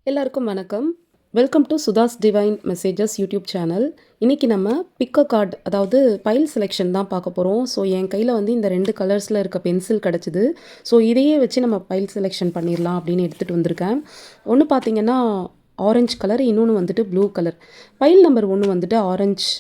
எல்லாருக்கும் வணக்கம். Welcome to Sudha's divine messages YouTube channel. இன்றைக்கி நம்ம பிக் அ கார்டு, அதாவது பைல் செலெக்ஷன் தான் பார்க்க போகிறோம். ஸோ என் கையில் வந்து இந்த 2 கலர்ஸில் இருக்க பென்சில் கிடச்சிது. ஸோ இதையே வச்சு நம்ம பைல் செலெக்ஷன் பண்ணிடலாம் அப்படின்னு எடுத்துகிட்டு வந்திருக்கேன். ஒன்று பார்த்தீங்கன்னா ஆரஞ்சு கலர், இன்னொன்று வந்துட்டு ப்ளூ கலர். பைல் நம்பர் 1 வந்துட்டு ஆரஞ்சு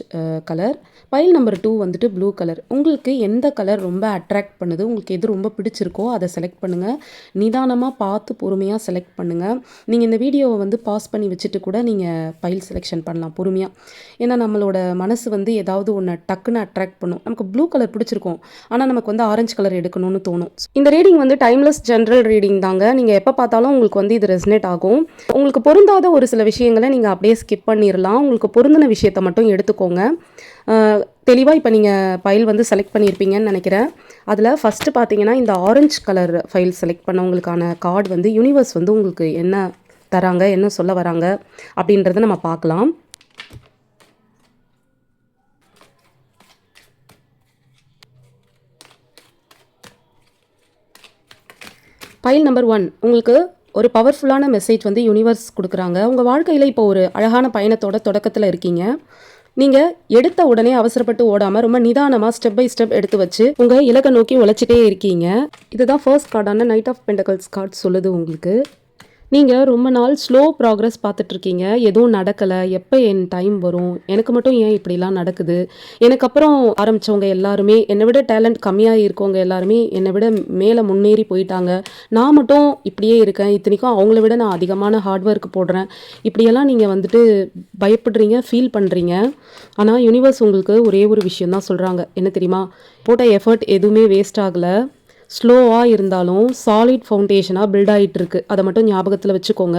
கலர், பைல் நம்பர் 2 வந்துட்டு ப்ளூ கலர். உங்களுக்கு எந்த கலர் ரொம்ப அட்ராக்ட் பண்ணுது, உங்களுக்கு எது ரொம்ப பிடிச்சிருக்கோ அதை செலக்ட் பண்ணுங்கள். நிதானமாக பார்த்து பொறுமையாக செலக்ட் பண்ணுங்கள். நீங்கள் இந்த வீடியோவை வந்து பாஸ் பண்ணி வச்சுட்டு கூட நீங்கள் பைல் செலெக்ஷன் பண்ணலாம் பொறுமையாக. ஏன்னா நம்மளோட மனசு வந்து ஏதாவது ஒன்று டக்குன்னு அட்ராக்ட் பண்ணும். நமக்கு ப்ளூ கலர் பிடிச்சிருக்கும், ஆனால் நமக்கு வந்து ஆரஞ்சு கலர் எடுக்கணும்னு தோணும். இந்த ரீடிங் வந்து டைம்லெஸ் ஜென்ரல் ரீடிங் தாங்க. நீங்கள் எப்போ பார்த்தாலும் உங்களுக்கு வந்து இது ரெசனேட் ஆகும். உங்களுக்கு பொருந்தாத ஒரு சில விஷயங்களை நீங்கள் அப்படியே ஸ்கிப் பண்ணிடலாம். உங்களுக்கு பொருந்தின விஷயத்தை மட்டும் எடுத்துக்கோங்க. தெளிவாக இப்போ நீங்கள் ஃபைல் வந்து செலக்ட் பண்ணியிருப்பீங்கன்னு நினைக்கிறேன். அதில் ஃபஸ்ட்டு பார்த்தீங்கன்னா இந்த ஆரஞ்சு கலர் ஃபைல் செலக்ட் பண்ணவங்களுக்கான கார்டு வந்து யூனிவர்ஸ் வந்து உங்களுக்கு என்ன தராங்க, என்ன சொல்ல வராங்க அப்படின்றத நம்ம பார்க்கலாம். ஃபைல் நம்பர் 1 உங்களுக்கு ஒரு பவர்ஃபுல்லான மெசேஜ் வந்து யூனிவர்ஸ் கொடுக்குறாங்க. உங்கள் வாழ்க்கையில் இப்போ ஒரு அழகான பயணத்தோட தொடக்கத்தில் இருக்கீங்க. நீங்கள் எடுத்த உடனே அவசரப்பட்டு ஓடாமல் ரொம்ப நிதானமாக ஸ்டெப் பை ஸ்டெப் எடுத்து வச்சு உங்கள் இலக்கை நோக்கி உழைச்சிட்டே இருக்கீங்க. இதுதான் ஃபர்ஸ்ட் கார்டான நைட் ஆஃப் பென்டக்கிள்ஸ் கார்டு சொல்லுது உங்களுக்கு. நீங்கள் ரொம்ப நாள் ஸ்லோ ப்ராக்ரஸ் பார்த்துட்ருக்கீங்க. எதுவும் நடக்கலை, எப்போ என் டைம் வரும், எனக்கு மட்டும் ஏன் இப்படிலாம் நடக்குது, எனக்கு அப்புறம் ஆரம்பித்தவங்க எல்லாருமே, என்னை விட டேலண்ட் கம்மியாக இருக்கவங்க எல்லாருமே என்னை விட மேலே முன்னேறி போயிட்டாங்க, நான் மட்டும் இப்படியே இருக்கேன், இத்தனைக்கும் அவங்கள விட நான் அதிகமான ஹார்ட் ஒர்க் போடுறேன், இப்படியெல்லாம் நீங்கள் வந்துட்டு பயப்படுறீங்க, ஃபீல் பண்ணுறீங்க. ஆனால் யூனிவர்ஸ் உங்களுக்கு ஒரே ஒரு விஷயம் தான் சொல்கிறாங்க. என்ன தெரியுமா? போட்ட எஃபர்ட் எதுவுமே வேஸ்ட் ஆகலை. ஸ்லோவாக இருந்தாலும் சாலிட் ஃபவுண்டேஷனாக பில்ட் ஆகிட்டு இருக்கு. அதை மட்டும் ஞாபகத்தில் வச்சுக்கோங்க.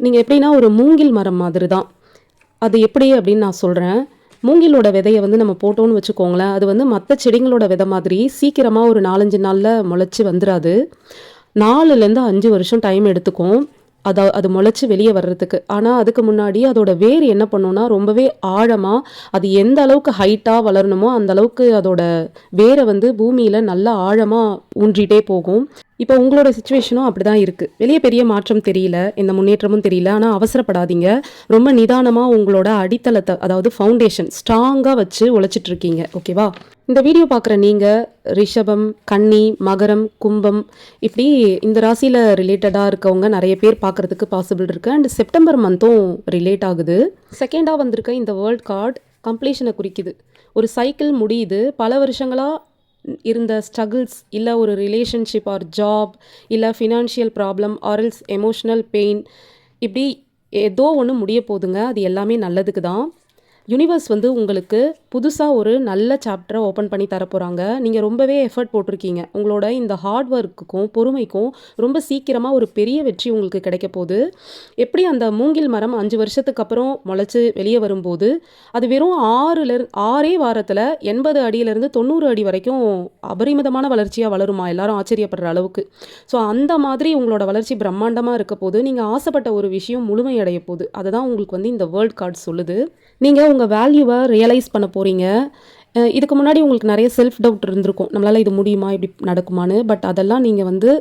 நீங்கள் எப்படின்னா ஒரு மூங்கில் மரம் மாதிரி தான். அது எப்படி அப்படின்னு நான் சொல்கிறேன். மூங்கிலோட விதையை வந்து நம்ம போட்டோன்னு வச்சுக்கோங்களேன், அது வந்து மற்ற செடிங்களோட விதை மாதிரி சீக்கிரமாக ஒரு 4-5 நாளில் முளைச்சி வந்துடாது. 4லேருந்து 5 வருஷம் டைம் எடுத்துக்கும் அது முளைச்சி வெளியே வர்றதுக்கு. ஆனால் அதுக்கு முன்னாடி அதோட வேர் என்ன பண்ணுன்னா ரொம்பவே ஆழமாக, அது எந்த அளவுக்கு ஹைட்டாக வளரணுமோ அந்த அளவுக்கு அதோட வேரை வந்து பூமியில் நல்லா ஆழமாக ஊன்றிட்டே போகும். இப்போ உங்களோட சுச்சுவேஷனும் அப்படி தான் இருக்குது. வெளியே பெரிய மாற்றம் தெரியல, எந்த முன்னேற்றமும் தெரியல. ஆனால் அவசரப்படாதீங்க. ரொம்ப நிதானமாக உங்களோட அடித்தளத்தை, அதாவது ஃபவுண்டேஷன் ஸ்ட்ராங்காக வச்சு உழைச்சிட்ருக்கீங்க. ஓகேவா? இந்த வீடியோ பார்க்குற நீங்கள் ரிஷபம், கன்னி, மகரம், கும்பம், இப்படி இந்த ராசியில் ரிலேட்டடாக இருக்கவங்க நிறைய பேர் பார்க்குறதுக்கு பாசிபிள் இருக்குது. அண்ட் செப்டம்பர் மந்த்தும் ரிலேட் ஆகுது. செகண்டாக வந்திருக்க இந்த வேர்ல்ட் கார்டு கம்ப்ளீஷனை குறிக்குது. ஒரு சைக்கிள் முடியுது. பல வருஷங்களாக இருந்த ஸ்ட்ரகிள்ஸ், இல்லை ஒரு ரிலேஷன்ஷிப் ஆர் ஜாப், இல்லை ஃபினான்ஷியல் ப்ராப்ளம் ஆர்எல்ஸ் எமோஷ்னல் பெயின், இப்படி ஏதோ ஒன்று முடிய போகுதுங்க. அது எல்லாமே நல்லதுக்கு தான். யூனிவர்ஸ் வந்து உங்களுக்கு புதுசாக ஒரு நல்ல சாப்டரை ஓப்பன் பண்ணி தரப்போகிறாங்க. நீங்கள் ரொம்பவே எஃபர்ட் போட்டிருக்கீங்க. உங்களோட இந்த ஹார்ட் ஒர்க்குக்கும் பொறுமைக்கும் ரொம்ப சீக்கிரமாக ஒரு பெரிய வெற்றி உங்களுக்கு கிடைக்க போகுது. எப்படி அந்த மூங்கில் மரம் 5 வருஷத்துக்கு அப்புறம் முளைச்சி வெளியே வரும்போது அது வெறும் 6 வாரத்தில் 80 அடியிலேருந்து 90 அடி வரைக்கும் அபரிமிதமான வளர்ச்சியாக வளருமா, எல்லாரும் ஆச்சரியப்படுற அளவுக்கு. ஸோ அந்த மாதிரி உங்களோட வளர்ச்சி பிரம்மாண்டமாக இருக்க போது. நீங்கள் ஆசைப்பட்ட ஒரு விஷயம் முழுமையடைய போகுது. அதுதான் உங்களுக்கு வந்து இந்த வேர்ல்ட் கார்டு சொல்லுது. நீங்கள் உங்கள் வேல்யூவை ரியலைஸ் பண்ண போகிறீங்க. இதுக்கு முன்னாடி உங்களுக்கு நிறைய செல்ஃப் டவுட் இருந்திருக்கும், நம்மளால் இது முடியுமா, இப்படி நடக்குமான்னு. பட் அதெல்லாம் நீங்கள் வந்து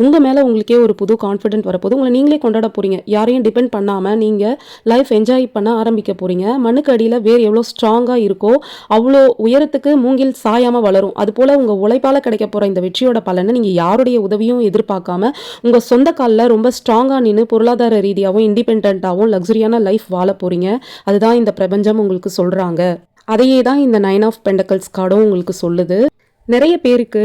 உங்கள் மேலே உங்களுக்கே ஒரு புது கான்ஃபிடென்ட் வரப்போது. உங்களை நீங்களே கொண்டாட போகிறீங்க. யாரையும் டிபெண்ட் பண்ணாமல் நீங்கள் லைஃப் என்ஜாய் பண்ண ஆரம்பிக்க போகிறீங்க. மண்ணுக்கு அடியில் வேர் எவ்வளோ ஸ்ட்ராங்காக இருக்கோ அவ்வளோ உயரத்துக்கு மூங்கில் சாயாமல் வளரும். அதுபோல் உங்கள் உழைப்பால் கிடைக்க போகிற இந்த வெற்றியோட பலனை நீங்கள் யாருடைய உதவியும் எதிர்பார்க்காம உங்கள் சொந்த காலில் ரொம்ப ஸ்ட்ராங்காக நின்று பொருளாதார ரீதியாகவும் இண்டிபெண்ட்டாகவும் லக்ஸரியான லைஃப் வாழ போகிறீங்க. அதுதான் இந்த பிரபஞ்சம் உங்களுக்கு சொல்கிறாங்க. அதையே தான் இந்த 9 ஆஃப் பென்டக்கிள்ஸ் கார்டும் உங்களுக்கு சொல்லுது. நிறைய பேருக்கு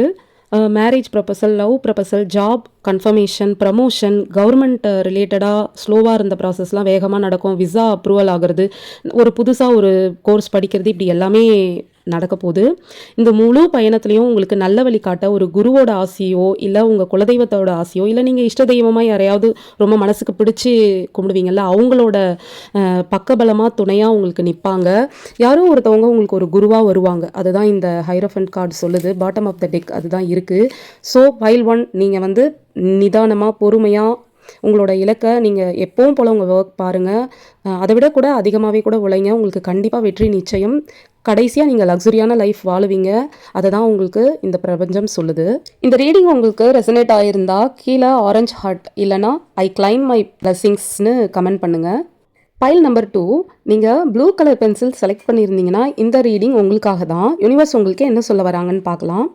marriage proposal, love proposal, job confirmation, promotion, government ரிலேட்டடாக ஸ்லோவாக இருந்த ப்ராசஸ்லாம் வேகமாக நடக்கும். விசா அப்ரூவல் ஆகிறது, ஒரு புதுசாக ஒரு கோர்ஸ் படிக்கிறது, இப்படி எல்லாமே நடக்க போகுது. இந்த முழு பயணத்துலேயும் உங்களுக்கு நல்ல வழி காட்ட ஒரு குருவோட ஆசையோ, இல்லை உங்கள் குலதெய்வத்தோட ஆசையோ, இல்லை நீங்கள் இஷ்ட தெய்வமாக யாரையாவது ரொம்ப மனசுக்கு பிடிச்சி கும்பிடுவீங்கள்ல, அவங்களோட பக்கபலமாக துணையாக உங்களுக்கு நிற்பாங்க. யாரோ ஒருத்தவங்க உங்களுக்கு ஒரு குருவாக வருவாங்க. அதுதான் இந்த ஹைரோஃபண்ட் கார்டு சொல்லுது. பாட்டம் ஆஃப் த டெக் அதுதான் இருக்குது. ஸோ ஃபைல் 1 நீங்கள் வந்து நிதானமாக பொறுமையாக உங்களோட இலக்கை நீங்கள் எப்பவும் போல் உங்கள் ஒர்க் பாருங்கள். அதை விட கூட அதிகமாகவே கூட உழைங்க. உங்களுக்கு கண்டிப்பாக வெற்றி நிச்சயம். கடைசியாக நீங்கள் லக்ஸுரியான லைஃப் வாழுவீங்க. அதை தான் உங்களுக்கு இந்த பிரபஞ்சம் சொல்லுது. இந்த ரீடிங் உங்களுக்கு ரெசனேட் ஆகியிருந்தா கீழே ஆரஞ்ச் ஹார்ட் இல்லைனா ஐ கிளைம் மை பிளெஸிங்ஸ்னு கமெண்ட் பண்ணுங்கள். பைல் நம்பர் 2, நீங்கள் ப்ளூ கலர் பென்சில் செலக்ட் பண்ணியிருந்தீங்கன்னா இந்த ரீடிங் உங்களுக்காக தான். யூனிவர்ஸ் உங்களுக்கு என்ன சொல்ல வராங்கன்னு பார்க்கலாம்.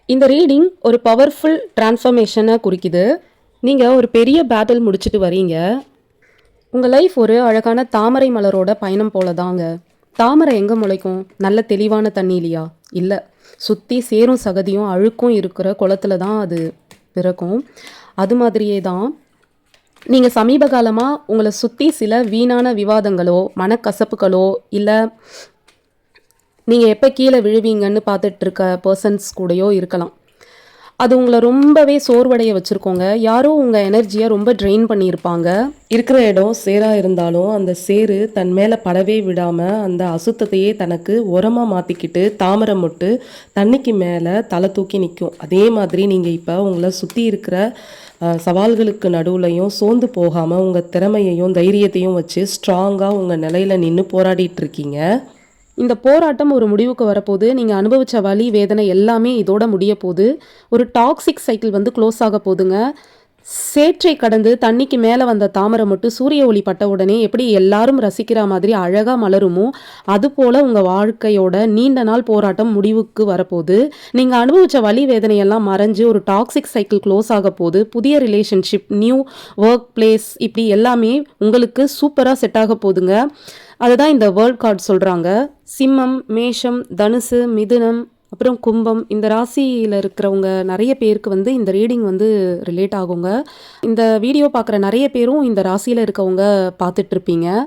இந்த ரீடிங் ஒரு பவர்ஃபுல் டிரான்ஸ்ஃபர்மேஷனை குறிக்குது. நீங்கள் ஒரு பெரிய பேட்டில் முடிச்சுட்டு வரீங்க. உங்கள் லைஃப் ஒரு அழகான தாமரை மலரோட பயணம் போல தாங்க. தாமரை எங்கே முளைக்கும்? நல்ல தெளிவான தண்ணியிலையா? இல்லை, சுற்றி சேரும் சகதியும் அழுக்கும் இருக்கிற குளத்துல தான் அது பிறக்கும். அது மாதிரியே தான் நீங்கள் சமீப காலமாக உங்களை சுற்றி சில வீணான விவாதங்களோ மனக்கசப்புகளோ இல்லை நீங்கள் எப்போ கீழே விழுவீங்கன்னு பார்த்துட்ருக்க பர்சன்ஸ் கூடயோ இருக்கலாம். அது உங்களை ரொம்பவே சோர்வடைய வச்சுருக்கோங்க. யாரோ உங்கள் எனர்ஜியை ரொம்ப ட்ரெயின் பண்ணியிருப்பாங்க. இருக்கிற இடம் சேராக இருந்தாலும் அந்த சேரு தன் மேலே படவே விடாமல் அந்த அசுத்தத்தையே தனக்கு உரமாக மாற்றிக்கிட்டு தாமரை மொட்டு தண்ணிக்கு மேலே தலை தூக்கி நிற்கும். அதே மாதிரி நீங்கள் இப்போ உங்களை சுற்றி இருக்கிற சவால்களுக்கு நடுவுலையும் சோர்ந்து போகாமல் உங்கள் திறமையையும் தைரியத்தையும் வச்சு ஸ்ட்ராங்காக உங்கள் நிலையில் நின்று போராடிட்டு இருக்கீங்க. இந்த போராட்டம் ஒரு முடிவுக்கு வரப்போகுது. நீங்கள் அனுபவித்த வலி வேதனை எல்லாமே இதோட முடிய போகுது. ஒரு டாக்ஸிக் சைக்கிள் வந்து க்ளோஸ் ஆக போகுதுங்க. சேற்றை கடந்து தண்ணிக்கு மேலே வந்த தாமரை மட்டும் சூரிய ஒளி பட்ட உடனே எப்படி எல்லாரும் ரசிக்கிற மாதிரி அழகாக மலருமோ அதுபோல் உங்கள் வாழ்க்கையோட நீண்ட நாள் போராட்டம் முடிவுக்கு வரப்போகுது. நீங்கள் அனுபவித்த வலி வேதனையெல்லாம் மறைஞ்சு ஒரு டாக்ஸிக் சைக்கிள் க்ளோஸ் ஆக போகுது. புதிய ரிலேஷன்ஷிப், நியூ ஒர்க் பிளேஸ், இப்படி எல்லாமே உங்களுக்கு சூப்பராக செட் ஆக போகுதுங்க. அதுதான் இந்த வேர்ல்ட் கார்டு சொல்கிறாங்க. சிம்மம், மேஷம், தனுசு, மிதுனம், அப்புறம் கும்பம், இந்த ராசியில் இருக்கிறவங்க நிறைய பேருக்கு வந்து இந்த ரீடிங் வந்து ரிலேட் ஆகுங்க. இந்த வீடியோ பார்க்குற நிறைய பேரும் இந்த ராசியில் இருக்கவங்க பார்த்துட்ருப்பீங்க.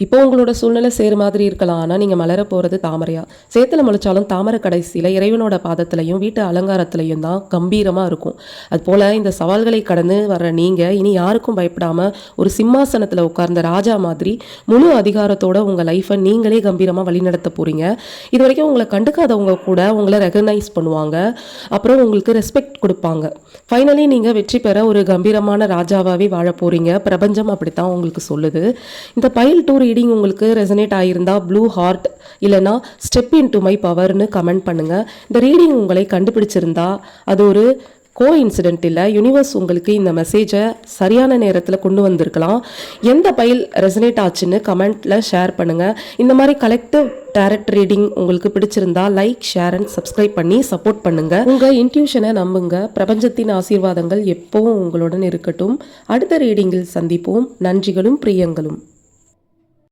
இப்போ உங்களோட சூழ்நிலை சேரு மாதிரி இருக்கலாம். ஆனால் நீங்கள் மலர போகிறது தாமரையா. சேத்துல முளைச்சாலும் தாமரை கடைசியில் இறைவனோட பாதத்திலையும் வீட்டு அலங்காரத்திலையும் தான் கம்பீரமாக இருக்கும். அதுபோல் இந்த சவால்களை கடந்து வர்ற நீங்கள் இனி யாருக்கும் பயப்படாமல் ஒரு சிம்மாசனத்தில் உட்கார்ந்த ராஜா மாதிரி முழு அதிகாரத்தோட உங்கள் லைஃப்பை நீங்களே கம்பீரமாக வழிநடத்த போகிறீங்க. இது வரைக்கும் உங்களை கண்டுக்காதவங்க கூட உங்களை ரெகக்னைஸ் பண்ணுவாங்க, அப்புறம் உங்களுக்கு ரெஸ்பெக்ட் கொடுப்பாங்க. ஃபைனலி நீங்கள் வெற்றி பெற ஒரு கம்பீரமான ராஜாவாகவே வாழ போகிறீங்க. பிரபஞ்சம் அப்படித்தான் உங்களுக்கு சொல்லுது. இந்த பைல் 2 ரீடிங் உங்களுக்கு ரெசனேட் ஆகியிருந்தா ப்ளூ ஹார்ட் இல்லைனா ஸ்டெப் இன் டு மை பவர்னு கமெண்ட் பண்ணுங்கள். இந்த ரீடிங் உங்களை கண்டுபிடிச்சிருந்தா அது ஒரு கோஇன்சிடென்ட் இல்லை. யூனிவர்ஸ் உங்களுக்கு இந்த மெசேஜை சரியான நேரத்தில் கொண்டு வந்திருக்கலாம். எந்த பைல் ரெசனேட் ஆச்சுன்னு கமெண்ட்டில் ஷேர் பண்ணுங்கள். இந்த மாதிரி கலெக்டிவ் டைரக்ட் ரீடிங் உங்களுக்கு பிடிச்சிருந்தா லைக், ஷேர் அண்ட் சப்ஸ்கிரைப் பண்ணி சப்போர்ட் பண்ணுங்கள். உங்கள் இன்ட்யூஷனை நம்புங்க. பிரபஞ்சத்தின் ஆசீர்வாதங்கள் எப்பவும் உங்களுடன் இருக்கட்டும். அடுத்த ரீடிங்கில் சந்திப்போம். நன்றிகளும் பிரியங்களும்.